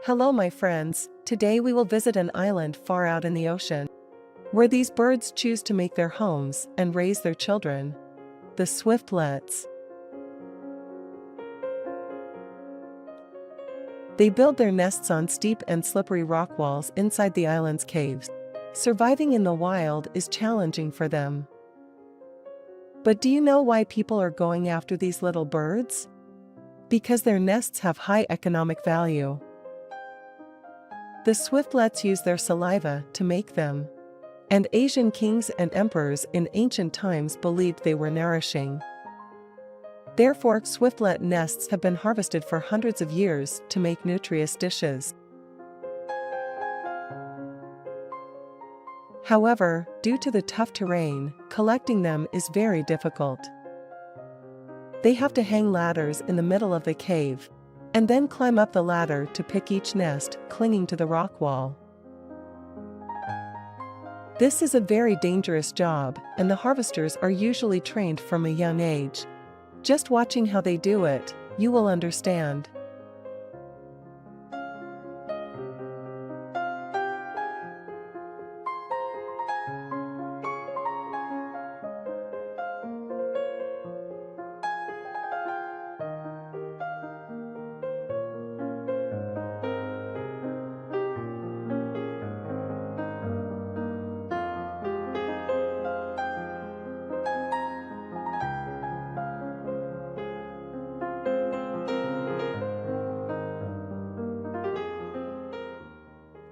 Hello my friends, today we will visit an island far out in the ocean, where these birds choose to make their homes and raise their children. The swiftlets. They build their nests on steep and slippery rock walls inside the island's caves. Surviving in the wild is challenging for them. But do you know why people are going after these little birds? Because their nests have high economic value. The swiftlets use their saliva to make them. And Asian kings and emperors in ancient times believed they were nourishing. Therefore, swiftlet nests have been harvested for hundreds of years to make nutritious dishes. However, due to the tough terrain, collecting them is very difficult. They have to hang ladders in the middle of the cave, and then climb up the ladder to pick each nest, clinging to the rock wall. This is a very dangerous job, and the harvesters are usually trained from a young age. Just watching how they do it, you will understand.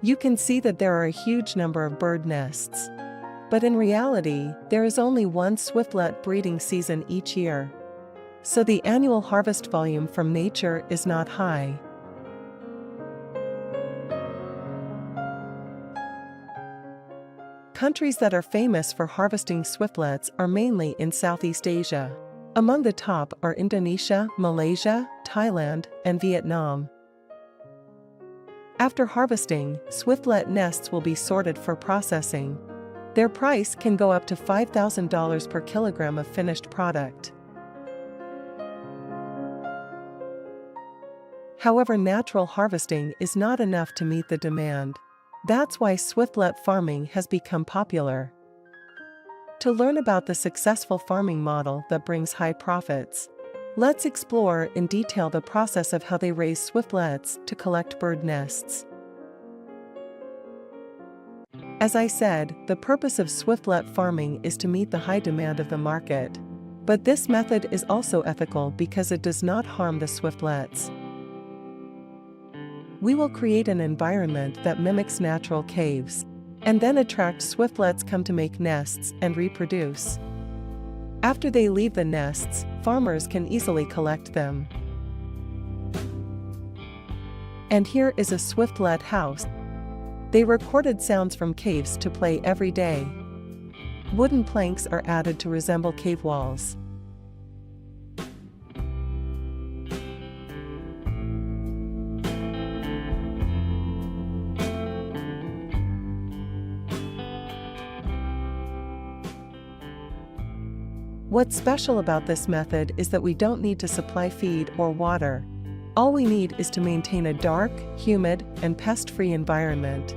You can see that there are a huge number of bird nests. But in reality, there is only one swiftlet breeding season each year. So the annual harvest volume from nature is not high. Countries that are famous for harvesting swiftlets are mainly in Southeast Asia. Among the top are Indonesia, Malaysia, Thailand, and Vietnam. After harvesting, swiftlet nests will be sorted for processing. Their price can go up to $5,000 per kilogram of finished product. However, natural harvesting is not enough to meet the demand. That's why swiftlet farming has become popular. To learn about the successful farming model that brings high profits, let's explore in detail the process of how they raise swiftlets to collect bird nests. As I said, the purpose of swiftlet farming is to meet the high demand of the market. But this method is also ethical because it does not harm the swiftlets. We will create an environment that mimics natural caves, and then attract swiftlets come to make nests and reproduce. After they leave the nests, farmers can easily collect them. And here is a swiftlet house. They recorded sounds from caves to play every day. Wooden planks are added to resemble cave walls. What's special about this method is that we don't need to supply feed or water. All we need is to maintain a dark, humid, and pest-free environment.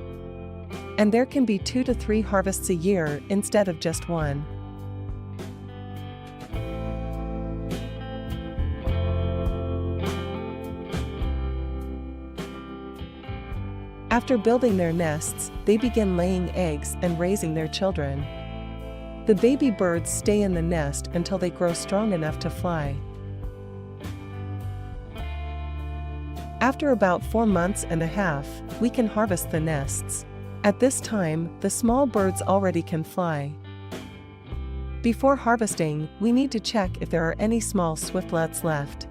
And there can be 2 to 3 harvests a year instead of just one. After building their nests, they begin laying eggs and raising their children. The baby birds stay in the nest until they grow strong enough to fly. After about 4 months and a half, we can harvest the nests. At this time, the small birds already can fly. Before harvesting, we need to check if there are any small swiftlets left.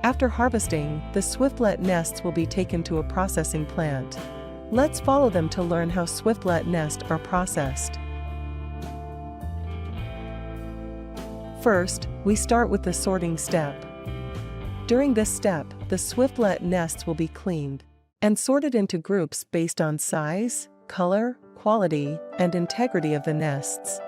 After harvesting, the Swiftlet nests will be taken to a processing plant. Let's follow them to learn how Swiftlet nests are processed. First, we start with the sorting step. During this step, the Swiftlet nests will be cleaned and sorted into groups based on size, color, quality, and integrity of the nests.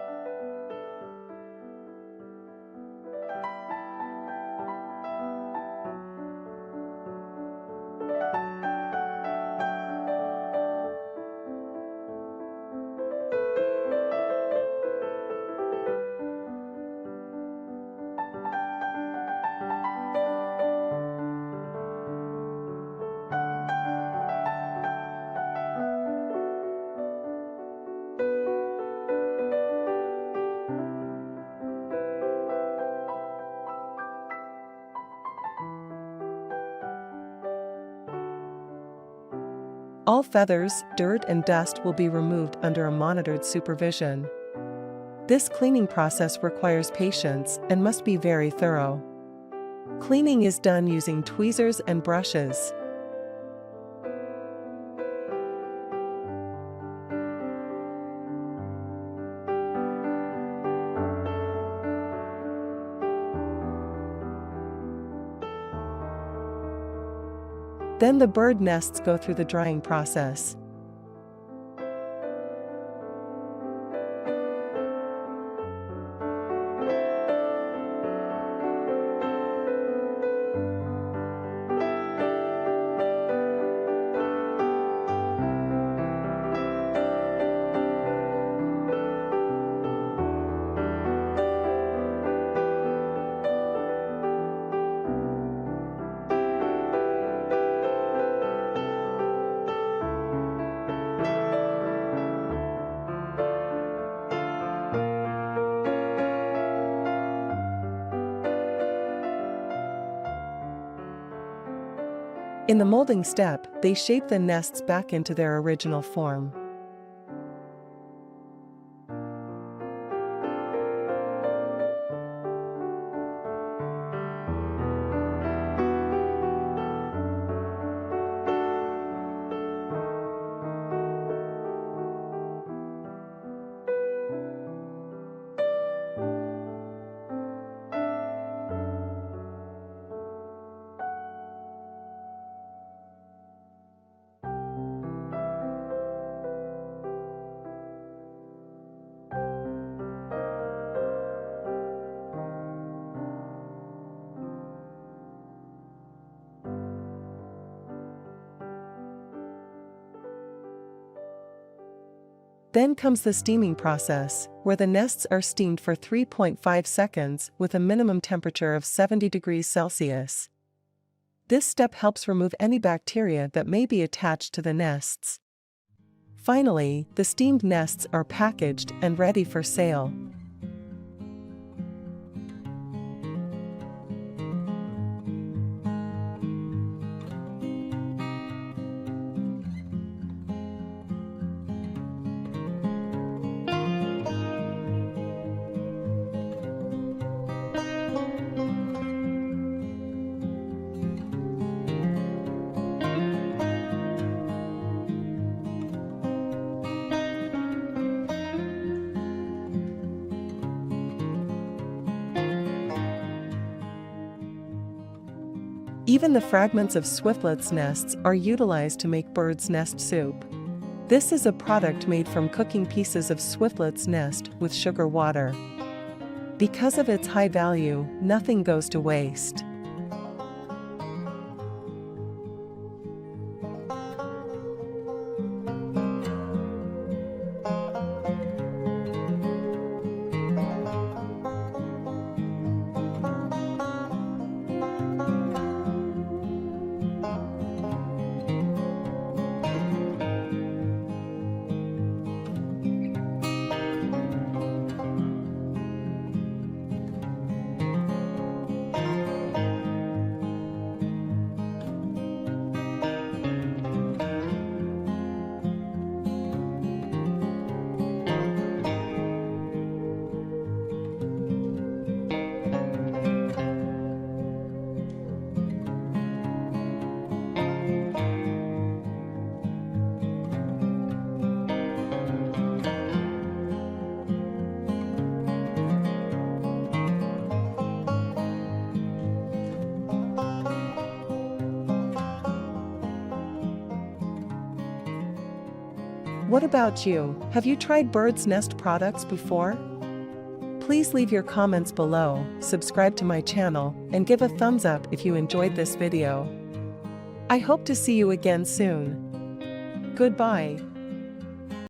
All feathers, dirt, and dust will be removed under a monitored supervision. This cleaning process requires patience and must be very thorough. Cleaning is done using tweezers and brushes. Then the bird nests go through the drying process. In the molding step, they shape the nests back into their original form. Then comes the steaming process, where the nests are steamed for 3.5 seconds with a minimum temperature of 70 degrees Celsius. This step helps remove any bacteria that may be attached to the nests. Finally, the steamed nests are packaged and ready for sale. Even the fragments of Swiftlet's nests are utilized to make bird's nest soup. This is a product made from cooking pieces of Swiftlet's nest with sugar water. Because of its high value, nothing goes to waste. What about you? Have you tried bird's nest products before? Please leave your comments below, subscribe to my channel, and give a thumbs up if you enjoyed this video. I hope to see you again soon. Goodbye.